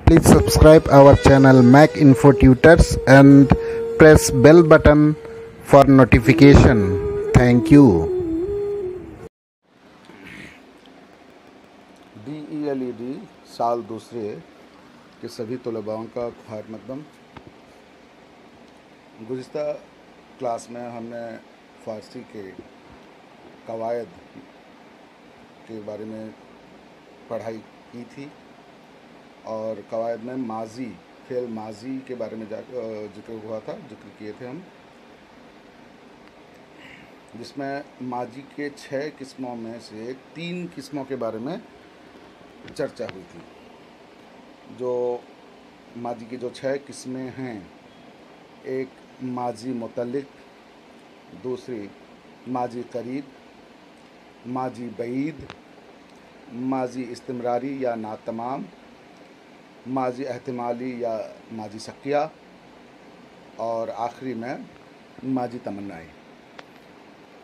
Please subscribe our channel Mac Info Tutors and press bell button for notification. Thank you. DELED साल दूसरे के सभी तलबाओं का खैर मकदम। गुज़िश्ता क्लास में हमने फ़ारसी के कवायद के बारे में पढ़ाई की थी और कवायद में माजी फ़ेल माजी के बारे में जिक्र हुआ था, जिक्र किए थे हम, जिसमें माजी के 6 किस्मों में से 3 किस्मों के बारे में चर्चा हुई थी। जो माजी की जो 6 किस्में हैं, एक माजी मुतल्लिक, दूसरी माजी करीब, माजी बईद, माजी इस्तिमरारी या नातमाम, माजी एहतिमाली या माजी शकिया और आखिरी में माजी तमन्नाई।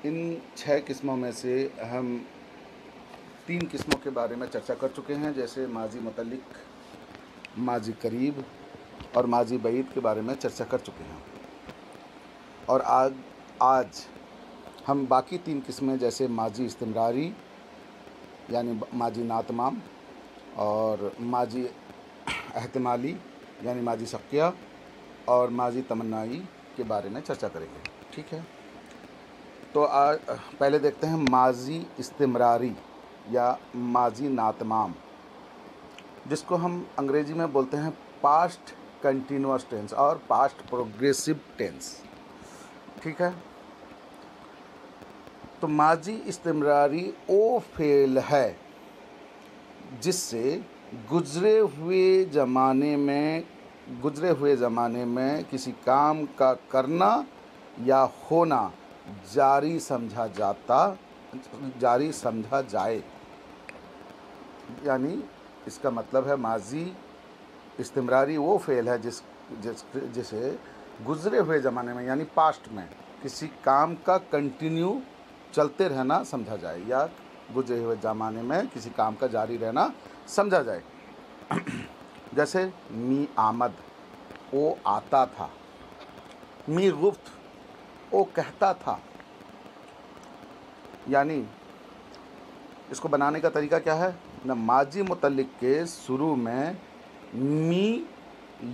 इन 6 किस्मों में से हम 3 किस्मों के बारे में चर्चा कर चुके हैं, जैसे माजी मुतल्लिक, माजी करीब और माजी बईद के बारे में चर्चा कर चुके हैं। और आज हम बाकी 3 किस्में जैसे माजी इस्तिमरारी यानी माजी नातमाम और माजी एहतिमाली यानी माजी शकिया और माजी तमन्नाई के बारे में चर्चा करेंगे। ठीक है, तो आज पहले देखते हैं माजी इस्तिमरारी या माजी नातमाम, जिसको हम अंग्रेजी में बोलते हैं पास्ट कंटिन्यूअस टेंस और पास्ट प्रोग्रेसिव टेंस। ठीक है, तो माजी इस्तिमरारी वो फ़ेल है जिससे गुज़रे हुए ज़माने में किसी काम का करना या होना जारी समझा जाए। यानी इसका मतलब है माजी इस्तिमरारी वो फ़ेल है जिसे गुज़रे हुए ज़माने में यानी पास्ट में किसी काम का कंटिन्यू चलते रहना समझा जाए या गुज़रे हुए ज़माने में किसी काम का जारी रहना समझा जाए। जैसे मी आमद, वो आता था। मी गुफ्त, वो कहता था। यानी इसको बनाने का तरीका क्या है ना, माजी मुतल्लिक के शुरू में मी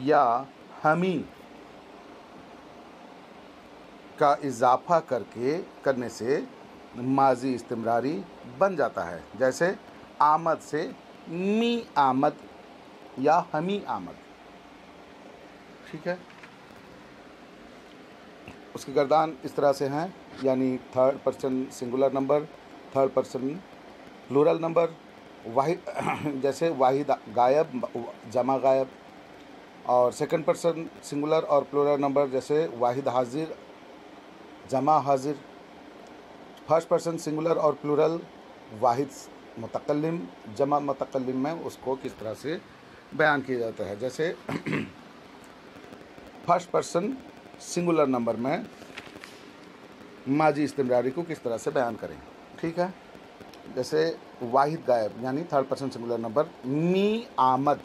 या हमी का इजाफा करने से माजी इस्तिमरारी बन जाता है। जैसे आमद से मी आमद या हमी आमद। ठीक है, उसकी गर्दान इस तरह से हैं, यानी third person singular number, third person plural number, वाहिद जैसे वाहिद गायब, जमा गायब, और सेकंड पर्सन सिंगुलर और प्लूरल नंबर जैसे वाहिद हाजिर, जमा हाजिर। फर्स्ट पर्सन सिंगुलर और प्लूरल वाहिद मुतकल्लिम, जमा मुतकल्लिम में उसको किस तरह से बयान किया जाता है। जैसे फर्स्ट पर्सन सिंगुलर नंबर में माजी इस्तिमरारी को किस तरह से बयान करें। ठीक है, जैसे वाहिद गायब यानी थर्ड पर्सन सिंगुलर नंबर, मी आमद,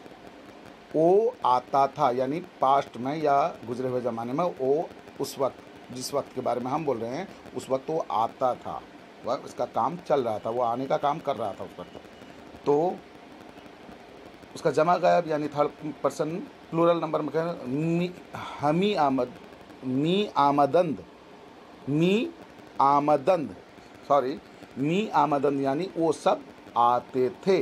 वो आता था, यानी पास्ट में या गुजरे हुए ज़माने में वो उस वक्त जिस वक्त के बारे में हम बोल रहे हैं उस वक्त वो आता था, वह उसका काम चल रहा था, वो आने का काम कर रहा था उस वक्त। तो उसका जमा गायब यानी थर्ड पर्सन प्लूरल नंबर में कहें हमी आमद, मी आमदंद यानी वो सब आते थे।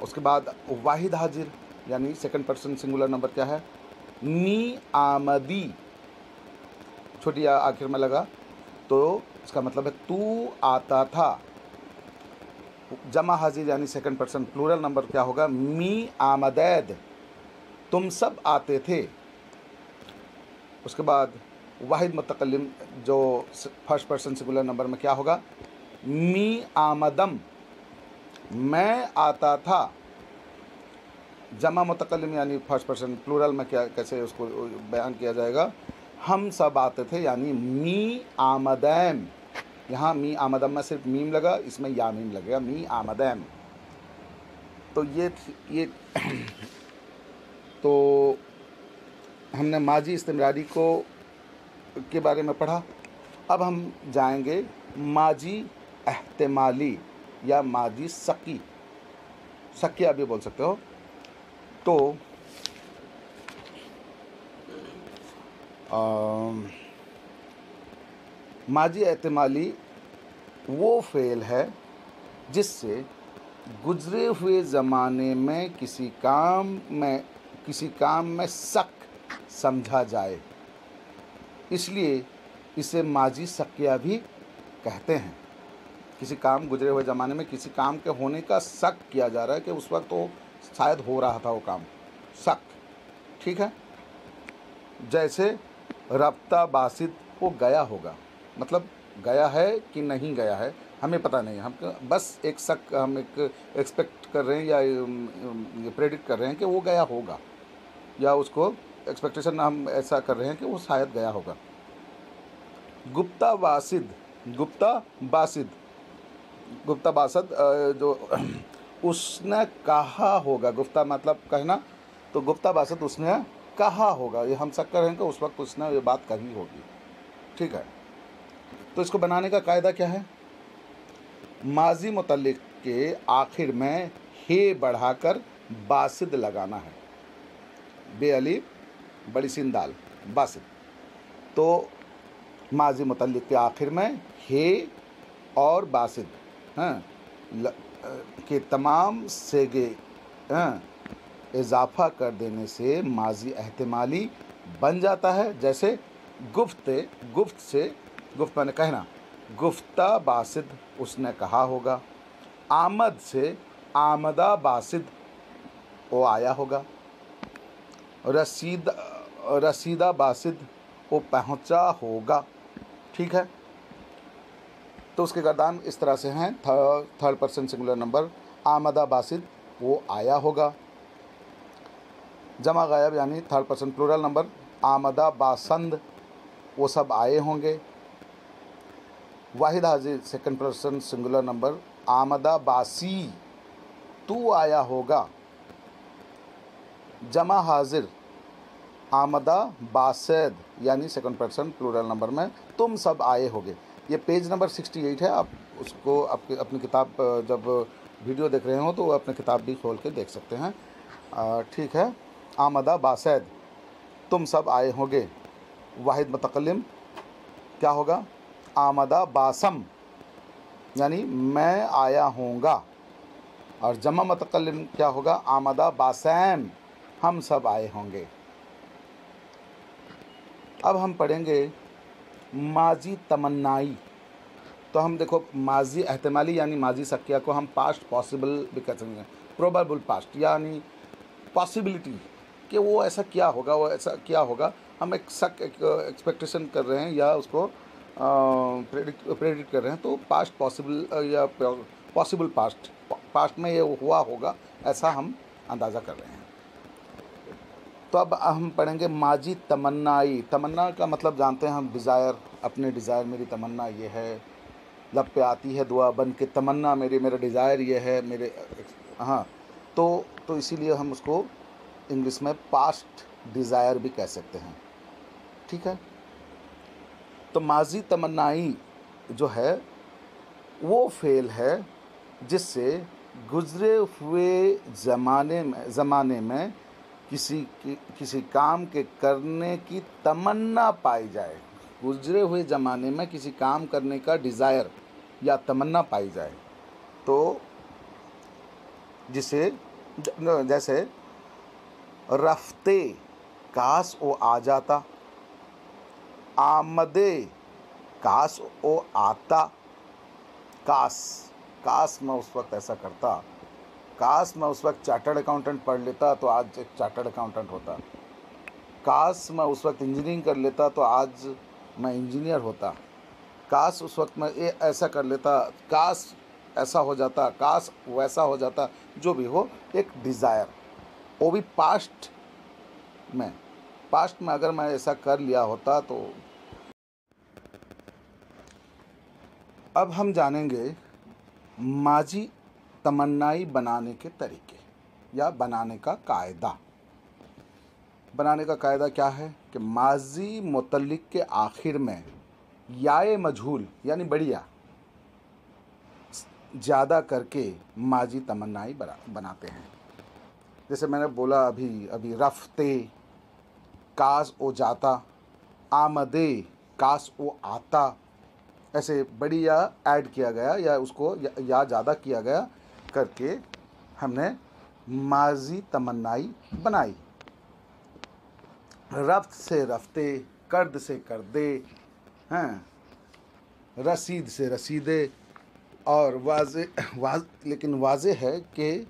उसके बाद वाहिद हाजिर यानी सेकंड पर्सन सिंगुलर नंबर क्या है, मी आमदी, छोटी आखिर में लगा तो इसका मतलब है तू आता था। जमा हाजिर यानी सेकंड पर्सन प्लूरल नंबर क्या होगा, मी आमदैद, तुम सब आते थे। उसके बाद वाहिद मुतकल्लिम जो फर्स्ट पर्सन सिंगुलर नंबर में क्या होगा, मी आमदम, मैं आता था। जमा मुतकल्लिम यानी फर्स्ट पर्सन प्लूरल में क्या कैसे उसको बयान किया जाएगा, हम सब आते थे, यानी मी आमदैम। यहाँ मी आमदम में सिर्फ मीम लगा, इसमें या मीम लगेगा, मी आमदैम। तो ये तो हमने माजी इस्तिमरारी को के बारे में पढ़ा। अब हम जाएंगे माजी एहतिमाली या माजी शकिया भी बोल सकते हो। तो माजी एहतिमाली वो फ़ेल है जिससे गुज़रे हुए ज़माने में किसी काम में शक समझा जाए, इसलिए इसे माजी शकिया भी कहते हैं। किसी काम, गुज़रे हुए ज़माने में किसी काम के होने का शक किया जा रहा है कि उस वक्त तो शायद हो रहा था वो काम, शक, ठीक है। जैसे रब्ता बासित वो गया होगा, मतलब गया है कि नहीं गया है हमें पता नहीं, हम बस एक शक, हम एक एक्सपेक्ट कर रहे हैं या ये प्रेडिक्ट कर रहे हैं कि वो गया होगा, या उसको एक्सपेक्टेशन हम ऐसा कर रहे हैं कि वो शायद गया होगा। गुप्ता बासिद जो उसने कहा होगा, गुप्ता मतलब कहना, तो गुप्ता बासिद उसने कहा होगा, ये हम शक कर रहे हैं कि उस वक्त उसने ये बात कही होगी, ठीक है। तो इसको बनाने का कायदा क्या है? माजी मुतल्लिक के आखिर में हे बढ़ाकर बासिद लगाना है, बे अलीफ बड़ी सीन दाल बासिद। तो माजी मुतल्लिक के आखिर में हे और बासिद के तमाम सेगे इजाफा कर देने से माजी एहतिमाली बन जाता है। जैसे गुफ्त मैंने कहना, गुफ्ता बासिद उसने कहा होगा। आमद से आमदा बासिद वो आया होगा। रसीदा बासिद वो पहुंचा होगा, ठीक है। तो उसके गर्दान इस तरह से हैं, थर्ड पर्सन सिंगुलर नंबर, आमदा बासिद वो आया होगा। जमा गायब यानी थर्ड पर्सन प्लूरल नंबर, आमदा बासंद वो सब आए होंगे। वाहिद हाजिर सेकंड पर्सन सिंगुलर नंबर, आमदा बासी तू आया होगा। जमा हाजिर आमदा बासैद यानी सेकंड पर्सन प्लूरल नंबर में तुम सब आए होगे। ये पेज नंबर 68 है, आप उसको अपनी किताब जब वीडियो देख रहे हो तो अपनी किताब भी खोल के देख सकते हैं, ठीक है। आमदा बासैद तुम सब आए होगे। वाहिद मुतकल्लिम क्या होगा? आमदा बासम यानी मैं आया होऊंगा। और जमा मुतकल्लिम क्या होगा? आमदा बासैम हम सब आए होंगे। अब हम पढ़ेंगे माजी तमन्नाई। तो हम देखो माजी एहतिमाली यानी माजी शकिया को हम पास्ट पॉसिबल भी कह सकते हैं, प्रोबेबल पास्ट यानी पॉसिबिलिटी कि वो ऐसा क्या होगा, वो ऐसा क्या होगा। हम एक शक, एक एक्सपेक्टेशन कर रहे हैं या उसको प्रेडिक्ट कर रहे हैं, तो पास्ट पॉसिबल या पॉसिबल पास्ट में ये हुआ होगा ऐसा हम अंदाज़ा कर रहे हैं। तो अब हम पढ़ेंगे माजी तमन्नाई। तमन्ना का मतलब जानते हैं हम, डिज़ायर, अपने डिज़ायर, मेरी तमन्ना ये है, लब पे आती है दुआ बन के तमन्ना मेरा डिज़ायर ये है मेरे, हाँ। तो इसीलिए हम उसको इंग्लिश में पास्ट डिज़ायर भी कह सकते हैं, ठीक है। तो माजी तमन्नाई जो है वो फ़ेल है जिससे गुज़रे हुए ज़माने में किसी काम के करने की तमन्ना पाई जाए। गुज़रे हुए ज़माने में किसी काम करने का डिज़ायर या तमन्ना पाई जाए, तो जैसे रफ्ते काश ओ आ जाता, आमदे काश ओ आता, काश मैं उस वक्त ऐसा करता, काश मैं उस वक्त चार्टर्ड अकाउंटेंट पढ़ लेता तो आज एक चार्टर्ड अकाउंटेंट होता, काश मैं उस वक्त इंजीनियरिंग कर लेता तो आज मैं इंजीनियर होता, काश उस वक्त मैं ये ऐसा कर लेता, काश ऐसा हो जाता, काश वैसा हो जाता, जो भी हो, एक डिज़ायर, वो भी पास्ट में अगर मैं ऐसा कर लिया होता। तो अब हम जानेंगे माजी तमन्नाई बनाने के तरीके। या बनाने का कायदा। बनाने का कायदा क्या है कि माजी मुतल्लिक के आखिर में याए मजहूल यानी बढ़िया ज़्यादा करके माजी तमन्नाई बनाते हैं। जैसे मैंने बोला अभी अभी, रफ्ते काश ओ जाता, आमदे काश ओ आता, ऐसे बढ़िया ऐड किया गया या उसको या ज़्यादा किया गया करके हमने माजी तमन्नाई बनाई। रफ्त से रफ्ते, कर्द से कर्दे, हैं, रसीद से रसीदे। और लेकिन वाज़े है कि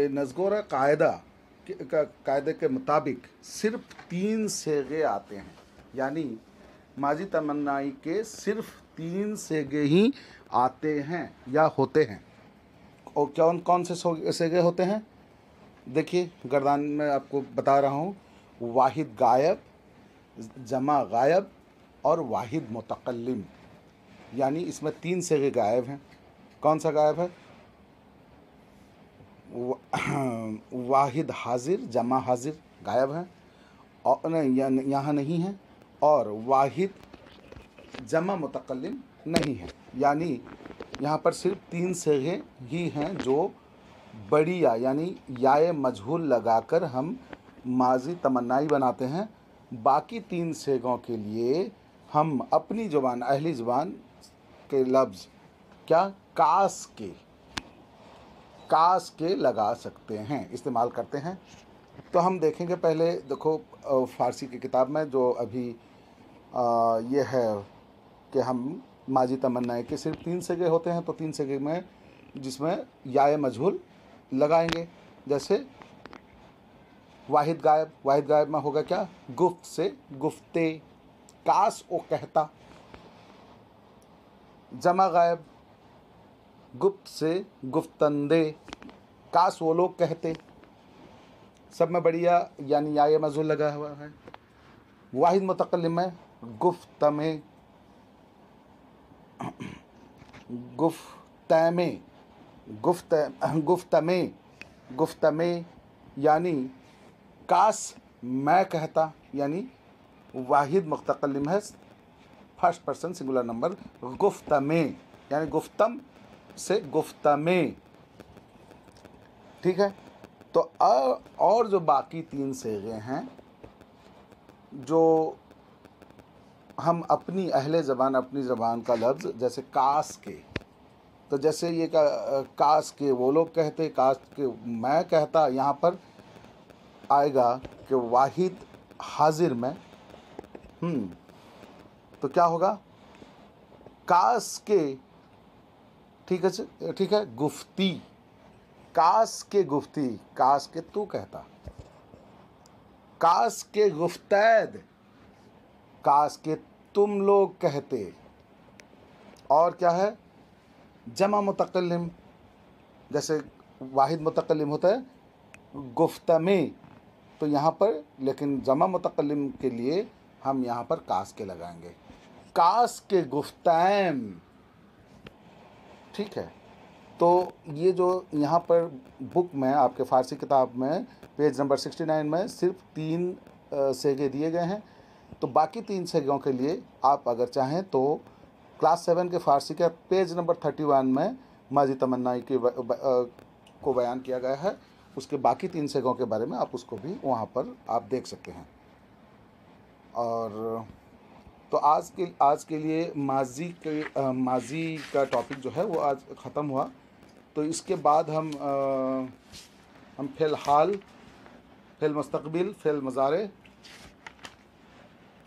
नज़गोरा कायदे के मुताबिक सिर्फ 3 सेगे आते हैं, यानी माजी तमन्नाई के सिर्फ 3 सेगे ही आते हैं या होते हैं। और कौन कौन से सेगे होते हैं? देखिए, गर्दान में आपको बता रहा हूँ, वाहिद गायब, जमा गायब और वाहिद मुतकल्लिम, यानी इसमें 3 सेगे गायब हैं। कौन सा गायब है? वाहिद हाजिर, जमा हाजिर गायब है और नहीं, यहाँ नहीं है। और वाहिद जमा मुतकल्लिम नहीं है, यानी यहाँ पर सिर्फ 3 सेगे ही हैं जो बढ़िया यानी याए मजहूल लगाकर हम माजी तमन्नाई बनाते हैं। बाकी 3 सेगों के लिए हम अपनी ज़ुबान, अहली ज़ुबान के लफ्ज़ क्या कास के लगा सकते हैं, इस्तेमाल करते हैं। तो हम देखेंगे पहले, देखो फ़ारसी की किताब में जो अभी ये है कि हम माजी तमन्नाई के सिर्फ 3 सेगे होते हैं, तो 3 सेगे में जिसमें याए मजहूल लगाएंगे। जैसे वाहिद गायब में होगा क्या? गुफ्त से गुफ्ते, कास ओ कहता। जमा गायब, गुप्त से गुफ्तंदे, काश वो लोग कहते। सब में बढ़िया यानी याए मजहूल लगा हुआ है। वाहिद मुतकल्लिम में गुफ्तमे, गुफ्तमे यानी काश मैं कहता, यानी वाहिद मुतकल्लिम है, फर्स्ट पर्सन सिंगुलर नंबर, गुफ्तमे यानी गुफ्तम से गुफ्तमे। ठीक है। तो और जो बाकी 3 सेगे हैं जो हम अपनी अहले ज़बान, अपनी ज़बान का लफ्ज़, जैसे काश के, तो जैसे ये काश के वो लोग कहते, काश के मैं कहता, यहाँ पर आएगा कि वाहिद हाजिर में, तो क्या होगा? काश के, ठीक है, गुफ्ती, काश के गुफ्ती, काश के तू कहता, काश के गुफ्तैद, काश के तुम लोग कहते। और क्या है? जमा मुतकल्लिम, जैसे वाहिद मुतकल्लिम होता है गुफ्तमे, तो यहाँ पर लेकिन जमा मुतकल्लिम के लिए हम यहाँ पर काश के लगाएंगे, काश के गुफ्तैम। ठीक है। तो ये जो यहाँ पर बुक में, आपके फ़ारसी किताब में पेज नंबर 69 में सिर्फ 3 सेगे दिए गए हैं। तो बाकी 3 सेगों के लिए आप अगर चाहें तो क्लास 7 के फ़ारसी का पेज नंबर 31 में माजी तमन्नाई के को बयान किया गया है। उसके बाकी 3 सेगों के बारे में आप उसको भी वहाँ पर आप देख सकते हैं। और तो आज के लिए माजी का टॉपिक जो है वो आज ख़त्म हुआ। तो इसके बाद हम फ़िल हाल, फ़िल मुस्तक़बिल, फ़िल मुज़ारे,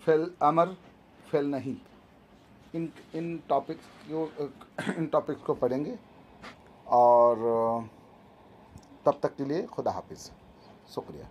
फ़िल अमर, फ़िल नहीं, इन टॉपिक्स को पढ़ेंगे। और तब तक के लिए खुदा हाफिज़, शुक्रिया।